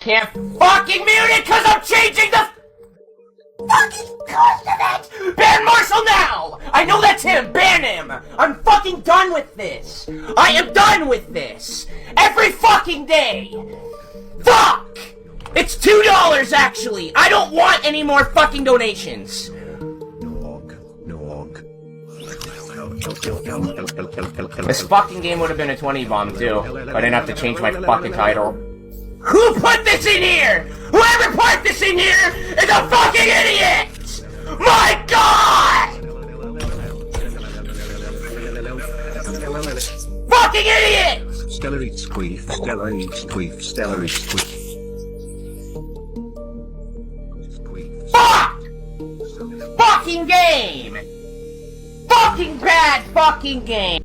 Can't fucking mute it cause I'm changing the fucking course of it! Ban Marshall now! I know that's him! Ban him! I'm fucking done with this! I am done with this! Every fucking day! Fuck! It's $2 actually! I don't want any more fucking donations! This fucking game would have been a 20 bomb too, but I didn't have to change my fucking title. Who put this in here? Whoever put this in here is a fucking idiot! My god! Fucking idiot! Stella eats queef, Stella eats queef, Stella eats queef. Fuck! Fucking game! Fucking bad fucking game!